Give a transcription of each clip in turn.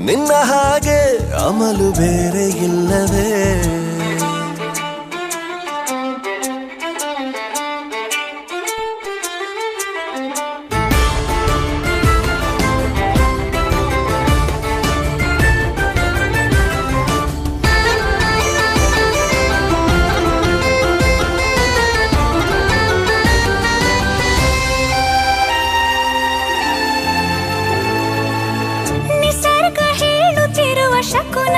ನಿನ್ನ ಹಾಗೆ ಅಮಲು ಬೇರೆ ಇಲ್ಲವೇ ಶಕುನ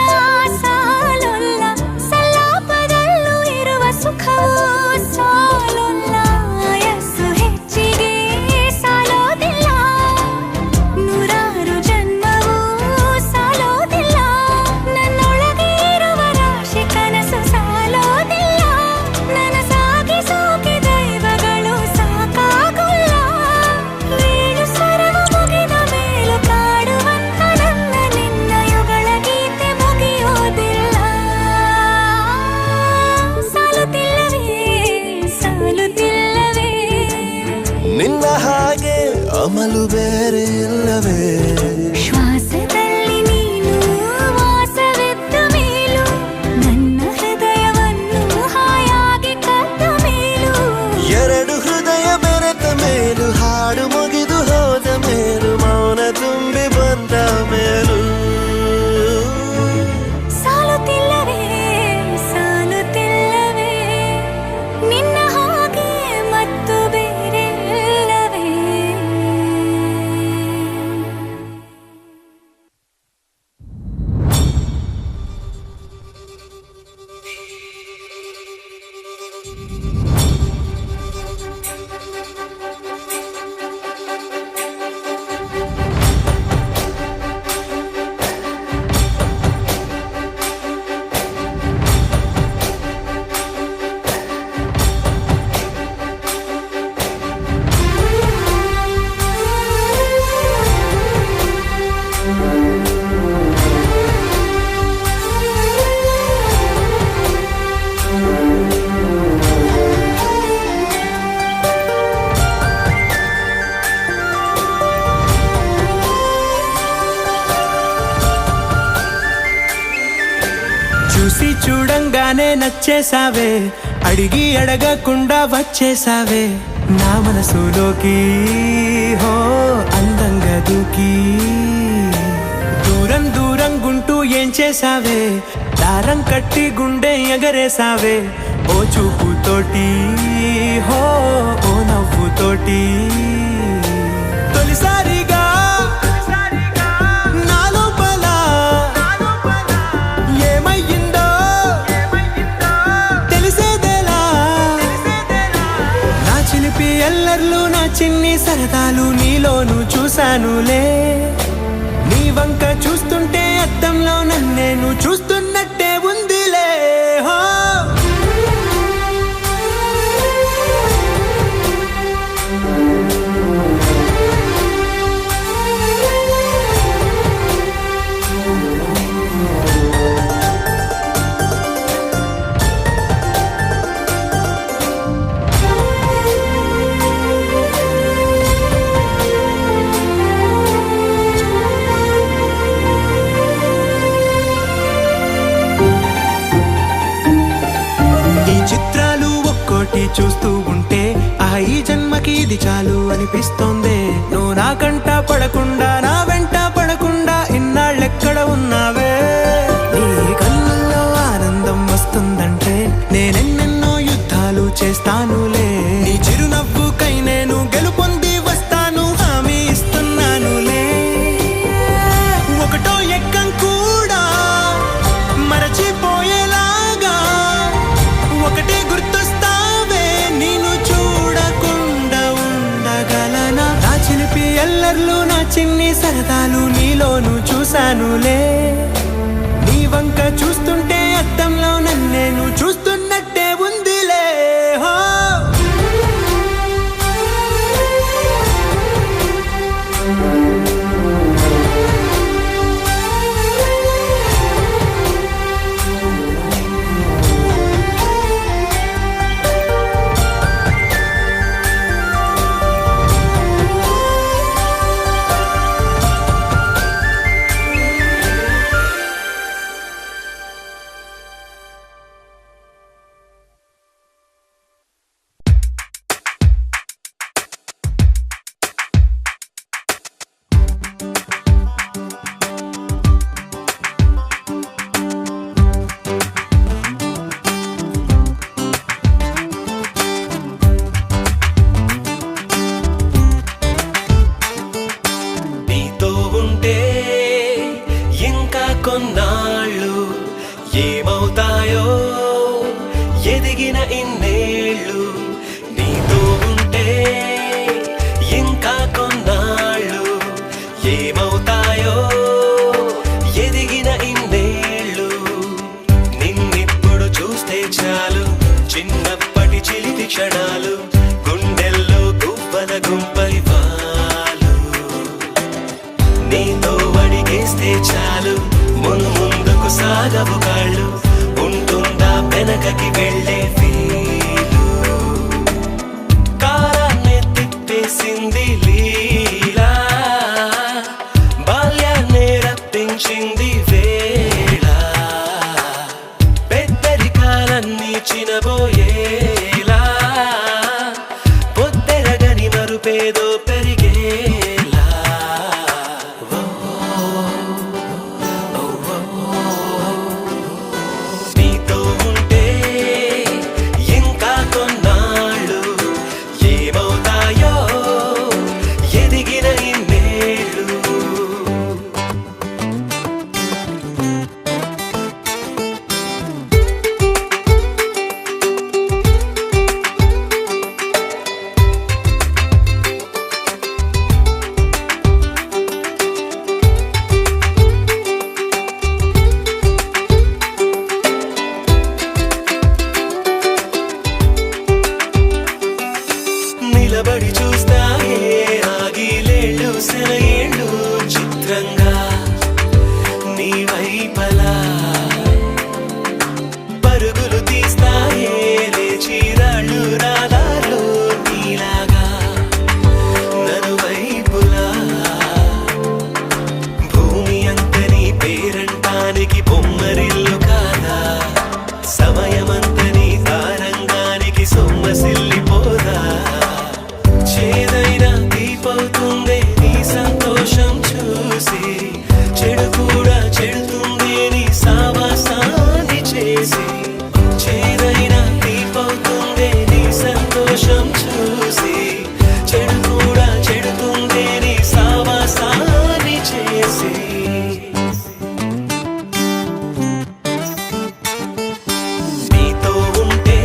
ಸಾಲೊಲ್ಲ ಸಲಾಪದಲ್ಲೂ ಇರುವ ಸುಖವೂ ಸಾಲೊಲ್ಲ ಯಸ್ಸು ಹೆಚ್ಚಿಗೆ ಸಾಲೋದಿಲ್ಲ ನೂರಾರು ಜನ್ಮವೂ ಸಾಲೋದಿಲ್ಲ ನನ್ನೊಳಗೆ ಇರುವ ರಾಶಿ ಕನಸು ಸಾಲೋದಿಲ್ಲ ನನ್ನ ಸಾಗಿಸೋಕೆ ದೈವಗಳು ಸಾಕಾಗುಲ್ಲ ವೇಣು ಸ್ವರವು ಮುಗಿದ ಮೇಲೂ ಕಾಡುವಂತ ನನ್ನ ನಿನ್ನ ಯುಗಳ ನಿನ್ನ ಹಾಗೆ ಅಮಲು ಬೇರೆ ಇಲ್ಲವೇ ಶ್ವಾಸದಲ್ಲಿ ನೀನು ವಾಸವಿದ್ದ ಮೇಲೂ ನನ್ನ ಹೃದಯವನ್ನು ಹಾಯಾಗಿ ಕದ್ದ ಮೇಲೂ ಎರಡು ಹೃದಯ ಬೆರೆತ ಮೇಲೂ ಹಾಡು ಮುಗಿದು ಹೋದ ಮೇಲೂ ಮೌನ ತುಂಬಿ ಬಂದ ಮೇಲೂ ಸಾಲುತ್ತಿಲ್ಲವೇ ಸಾಲುತ್ತಿಲ್ಲವೇ ನಿನ್ನ ಹಾಗೆ ಮತ್ತು ಬೇರೆ ಇಲ್ಲವೇ చూసి చూడంగానే నచ్చేసావే అడిగి అడగకుండా వచ్చేసావే నా మనసులోకి హో అందంగా దూకి దూరం దూరం గుంటూ ఏం చేసావే దారం కట్టి గుండె ఎగరేసావే ఓ చూపుతోటి హో ఓ నవ్వుతోటి తొలిసారిగా ఎల్లర్లు నా చిన్ని సరదాలు నీలోను చూశానులే నీ వంక చూస్తుంటే అద్దంలో నన్నేను చూస్తున్నట్టే ఉందిలే హో చూస్తూ ఉంటే ఈ జన్మకి ఇది చాలు అనిపిస్తోంది నువ్వు నా కంట పడకుండా నా వెంట పడకుండా ఇన్నాళ్ళెక్కడ ఉన్నావే నీ కళ్ళల్లో ఆనందం వస్తుందంటే నేనెన్నెన్నో యుద్ధాలు చేస్తానులే నీ చిరునవ్వుకై నేను గెలుపొంది వస్తాను హామీ ఇస్తున్నానులే ఒకటో ఎక్కం కూడా మరచిపోయేలాగా ఒకటే గుర్తొస్తావే నేను చూడకుండా ఉండగలనా నా చిలిపి ఎల్లర్లు నా చిన్ని సరదాలు నీలోను చూశానులే నీ వంక చూస్తుంటే అద్దంలో నన్నేను చూస్తున్నట్టే ఉందిలే హో కొన్నాళ్ళు ఏమవుతాయో ఎదిగిన ఇన్నేళ్ళు నీతో ఉంటే ఇంకా కొన్నాళ్ళు ఏమవుతాయో ఎదిగిన ఇన్నేళ్ళు నిన్నిప్పుడు చూస్తే చాలు చిన్నప్పటి చిలిపి క్షణాలు గుండెల్లో గువ్వల గుంపై వాలు నీతో అడిగేస్తే చాలు ముందుకు సాగవు కాళ్ళు ఉంటుందా వెనకకి వెళ్ళే ఫీలు కాలాన్ని తిప్పేసింది లీలా బాల్యాన్ని రప్పించింది వేళ పెద్దరికాలన్నీ చినబోయేలా పొద్దెరగని మరుపేదో పెరిగేలా నీతో ఉంటే ఇంకా కొన్నాళ్ళు ఏమవుతాయో ఎదిగిన ఇన్నేళ్ళు నిలబడి చూస్తాయే ఆగిలేళ్ళు సెలయేళ్ళు చిత్రంగా నీ వైపలా పరుగులు తీస్తాయే లేచి రాళ్ళు రాదాలు నీలాగా నలువైపులా భూమి అంతని పేరంటానికి బొమ్మరిల్లు కాదా సమయమంతని తారంగానికి సొమ్మసిల్లిపోదా చేదైనా దీపవుతుందే నీ సంతోషం చూసి చెడు కూడా చెడుతుందే నీ సావాసాన్ని చేసి చేదైనా దీపవుతుందే నీ సంతోషం చూసి చెడు కూడా చెడుతుందే నీ సావాసాన్ని చేసి నీతో ఉంటే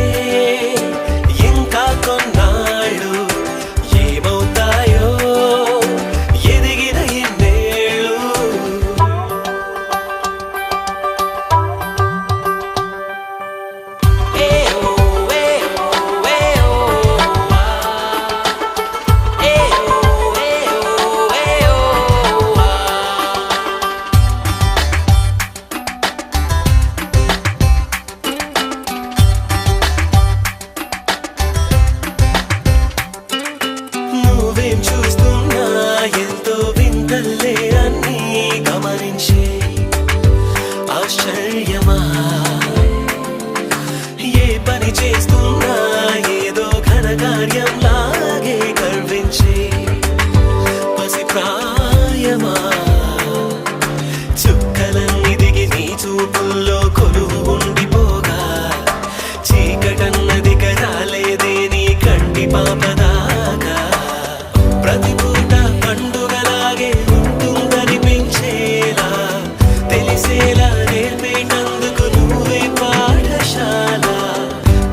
ఇంకా కొన్నాళ్ళు ఏమవుతాయో ఎదిగిన ఇన్నేళ్ళు నువ్వేం చూస్తున్నా ఎంతో వింతల్లే అన్నీ గమనించే ఆశ్చర్యమా ఏ పని చేస్తున్నా ఏదో ఘనకార్యం లాగే గర్వించే పసి ప్రాయమా చుక్కలన్నీ దిగి నీ చూపుల్లో కొలువు ఉండిపోగా చీకటన్నది కరాలేదే నీ కంటి పాపదాకా ప్రతి పూట పండుగలాగే ఉంటుందనిపించేలా తెలిసేలా నేర్పేటందుకు నువ్వే పాఠశాల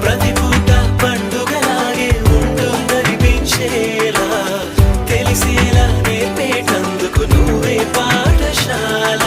ప్రతి పూట పండుగలాగే ఉంటుందనిపించేలా తెలిసేలా నేర్పేటందుకు నువ్వే పాఠశాల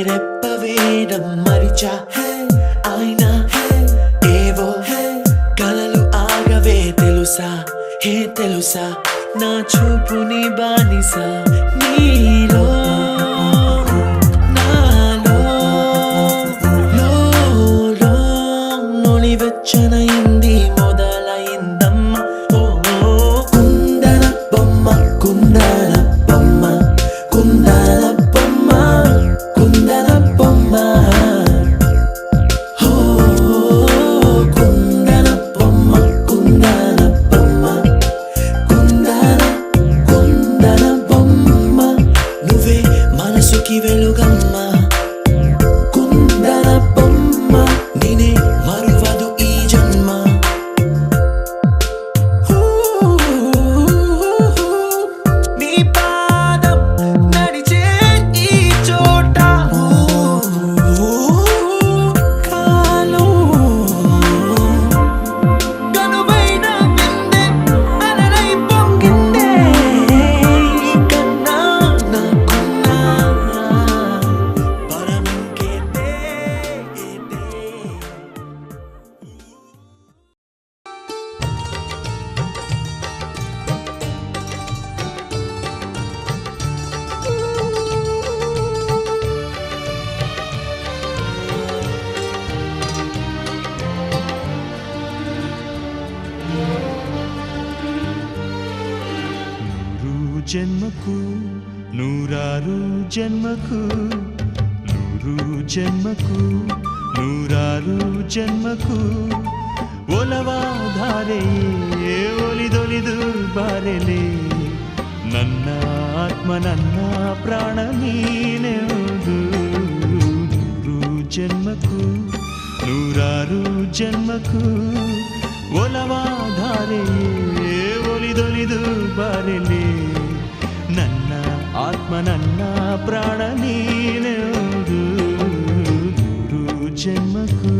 రెప్ప వేయడం మరిచా అయినా ఏవో కలలు ఆగవే తెలుసా హే తెలుసా నా చూపుని బానిసా నీలో నాలో లోలో నులివెచ్చనయింది మొదలైందమ్మ ఓ కుందన బొమ్మ కుందన బొమ్మ కుందన బొమ్మ కుందన బొమ్మ ఓ కుందన బొమ్మ కుందన బొమ్మ కుందన బొమ్మ నువ్వే మనసుకి వెలుగమ్మ కుందన బొమ్మ నేనే మరువదు ఈ జన్మ నీ పాదం నడిచే ఈ చోట కాలం కనువైన విందే అలలై పొంగిందే కన్నా నాకున్నా పరమింకేదే నూరు జన్మకు నూరారు జన్మకు నూరు జన్మకు నూరారు ಜನ್ಮಕ್ಕೂ ಒಲವಾಧಾರೆ ಒಲಿದೊಲಿದು ಬಾರೆಲೆ ನನ್ನ ಆತ್ಮ ನನ್ನ ಪ್ರಾಣ ನೀನೆಂದು ನೂರು ಜನ್ಮಕ್ಕೂ ನೂರಾರು ಜನ್ಮಕ್ಕೂ ಒಲವಾಧಾರೆ ಒಲಿದೊಲಿದು ಬಾರೆಲೆ ನನ್ನ ಆತ್ಮ ನನ್ನ ಪ್ರಾಣ ನೀನೆಂದು ನೂರು ಜನ್ಮಕ್ಕೂ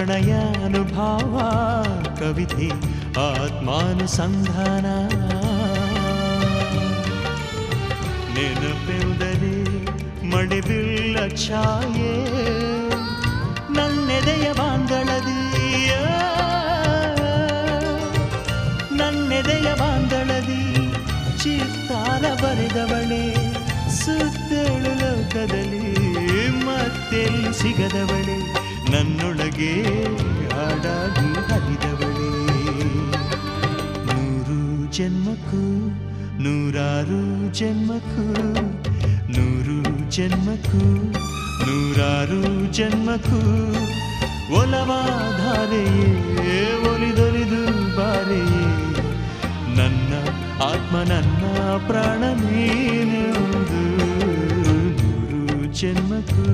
ಪ್ರಣಯಾನುಭಾವ ಕವಿತೆ ಆತ್ಮಾನುಸಂಧಾನ ನೆನಪೆಂದರೆ ಮಳೆಬಿಲ್ಲ ಛಾಯೆ ನನ್ನೆದೆಯ ಬಾಂದಳದಿಯ ನನ್ನೆದೆಯ ಬಾಂದಳದಿ ಚಿತ್ತಾರ ಬರೆದವಳೆ ಸುತ್ತೇಳು ಲೋಕದಲ್ಲಿ ಮತ್ತೆಲ್ಲಿ ಸಿಗದವಳೆ ನನ್ನೊಳಗೆ ಹಾಡಾಗಿ ಹರಿದವಳೆ ನೂರು ಜನ್ಮಕ್ಕೂ ನೂರಾರು ಜನ್ಮಕ್ಕೂ ನೂರು ಜನ್ಮಕ್ಕೂ ನೂರಾರು ಜನ್ಮಕ್ಕೂ ಒಲವಾಧಾರೆಯೇ ಒಲಿದೊಲಿದು ಬಾರೆಯೇ ನನ್ನ ಆತ್ಮ ನನ್ನ ಪ್ರಾಣ ನೀನೆಂದು ನೂರು ಜನ್ಮಕ್ಕೂ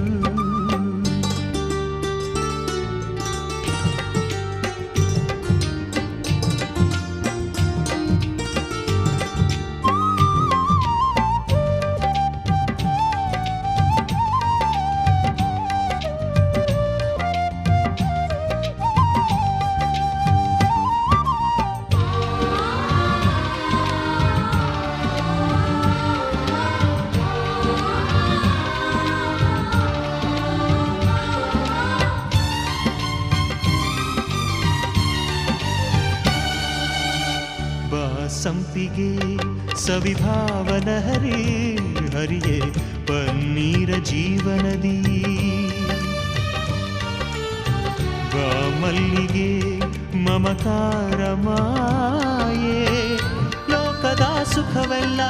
ಸಂಪಿಗೆ ಸವಿಭಾವನ ಹರಿ ಹರಿಯೇ ಪನ್ನೀರ ಜೀವನದಿ ಮಲ್ಲಿಗೆ ಮಮಕಾರ ಮಾಯೆ ಲೋಕದ ಸುಖವೆಲ್ಲ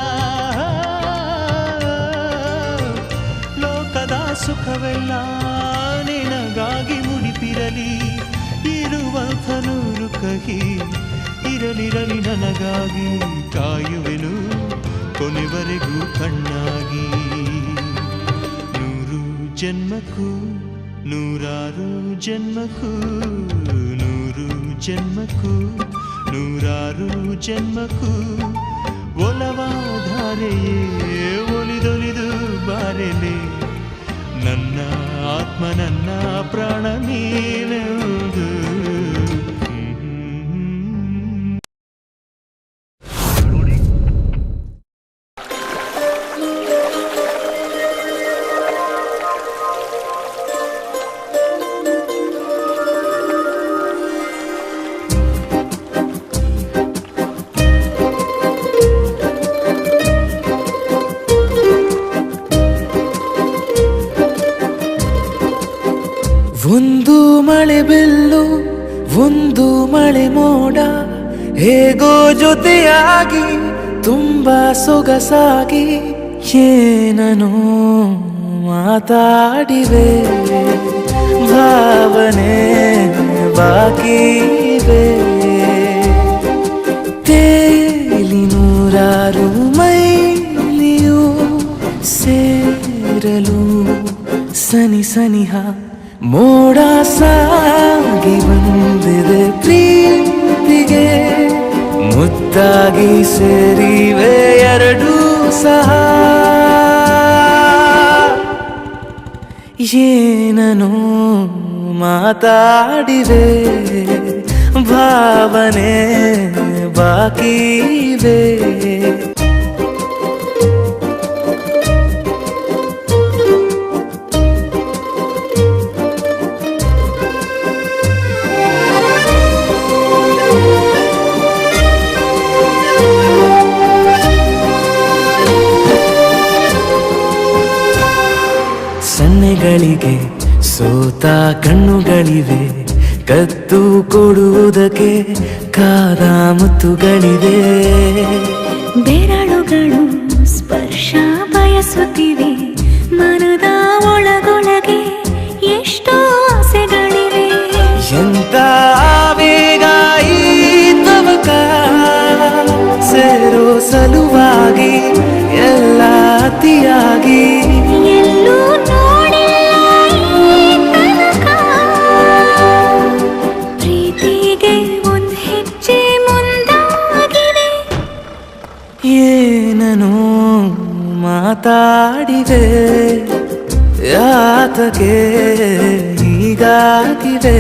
ಲೋಕದ ಸುಖವೆಲ್ಲ ನಿನಗಾಗಿ ಮುಡಿಪಿದೆ ಇರಲಿ ಇರುವಂಥ ನೂರು ಕಹಿ ಇರಲಿರಲಿ ನನಗಾಗಿ ಕಾಯುವೆನು ಕೊನೆವರೆಗೂ ಕಣ್ಣಾಗಿ ನೂರು ಜನ್ಮಕ್ಕೂ ನೂರಾರು ಜನ್ಮಕ್ಕೂ ನೂರು ಜನ್ಮಕ್ಕೂ ನೂರಾರು ಜನ್ಮಕ್ಕೂ ಒಲವಾಧಾರೆಯೇ ಒಲಿದೊಲಿದು ಬಾರೆಲೆ ನನ್ನ ಆತ್ಮ ನನ್ನ ಪ್ರಾಣ ನೀನೆಂದು ಒಂದು ಮಳೆ ಬೆಲ್ಲು ಒಂದು ಮಳೆ ಮೋಡ ಹೇಗೋ ಜೊತೆಯಾಗಿ ತುಂಬಾ ಸೊಗಸಾಗಿ ಏನೋ ಮಾತಾಡಿವೆ ಭಾವನೆ ಬಾಕಿವೆ ತೇಲಿ ನೂರಾರು ಮೈಲಿಯು ಸೇರಲು ಸನಿ ಸನಿಹ ಮೋಡ ಸಾಗಿ ಬಂದಿದೆ ಪ್ರೀತಿಗೆ ಮುದ್ದಾಗಿ ಸೇರಿವೆ ಎರಡೂ ಸಹ ಏನೋ ಮಾತಾಡಿವೆ ಭಾವನೆ ಬಾಕಿವೆ ಸನ್ನೆಗಳಿಗೆ ಸೋತ ಕಣ್ಣುಗಳಿವೆ ಕತ್ತು ಕೊಡುವುದಕ್ಕೆ ಕಾದ ಮುತ್ತುಗಳಿವೆ ಬೆರಳುಗಳು ಸ್ಪರ್ಶ ಬಯಸುತ್ತಿವೆ ಮನದ ಒಳಗೊಳಗೆ ಎಷ್ಟೋ ಆಸೆಗಳಿವೆ ಎಂತ ಆವೇಗ ಈ ತವಕ ಸೇರೋ ಸಲುವಾಗಿ ಎಲ್ಲ ಅತಿಯಾಗಿ ಎಲ್ಲೂ ನೋಡಿಲ್ಲ ಈ ತನಕ ಪ್ರೀತಿಗೆ ಒಂದ್ ಹೆಜ್ಜೆ ಮುಂದಾಗಿವೆ ಏನೋ ಮಾತಾಡಿದೆ ಯಾತಕ್ಕೆ ಹೀಗಾಗಿವೆ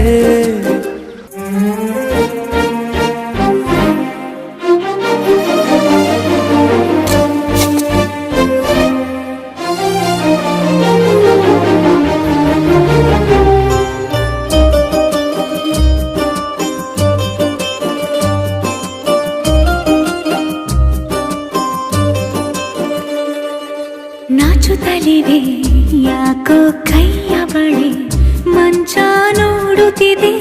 ನಾಚುತ್ತಲಿವೆ ಯಾಕೋ ಕೈಯ ಬಳೆ ಮಂಚ ನೋಡುತ್ತಿದೆ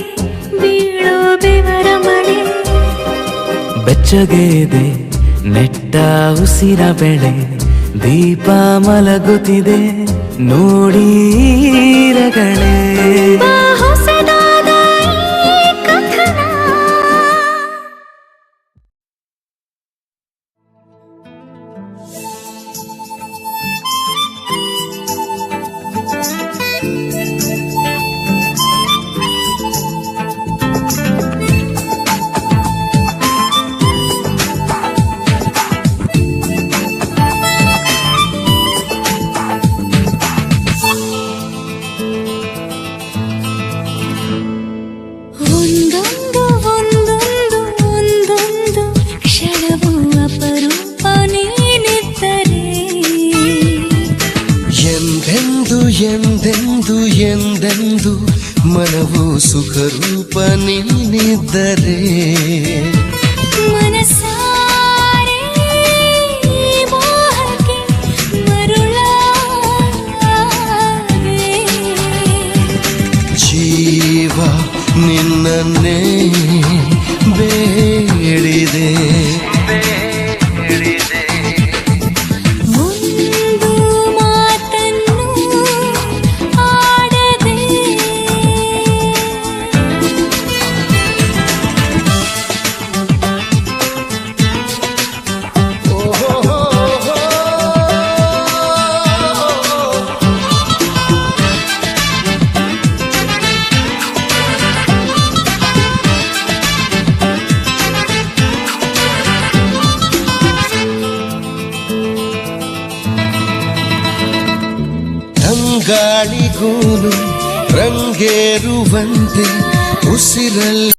ಬೀಳೋ ಬೆವರ ಮಳೆ ಬೆಚ್ಚಗೆದೆ ನೆಟ್ಟ ಉಸಿರ ಬೆಳೆ ದೀಪ ಮಲಗುತ್ತಿದೆ ನೋಡೀರಗಳೇ ಹೊಸದಾದ ಈ ಕಥನ ಎಂದೆಂದು ಎಂದೆಂದು ಮನವು ಸುಖರೂಪ ನೀನಿದ್ದರೆ ಮನಸಾರೆ ಮೋಹಕ್ಕೆ ಮರುಳಾದೆ ಜೀವ ನಿನ್ನನ್ನೇ ಬೇಡಿದೆ ಗಾಳಿಗೂನು ರಂಗೇರುವಂತೆ ಉಸಿರಲ್ಲಿ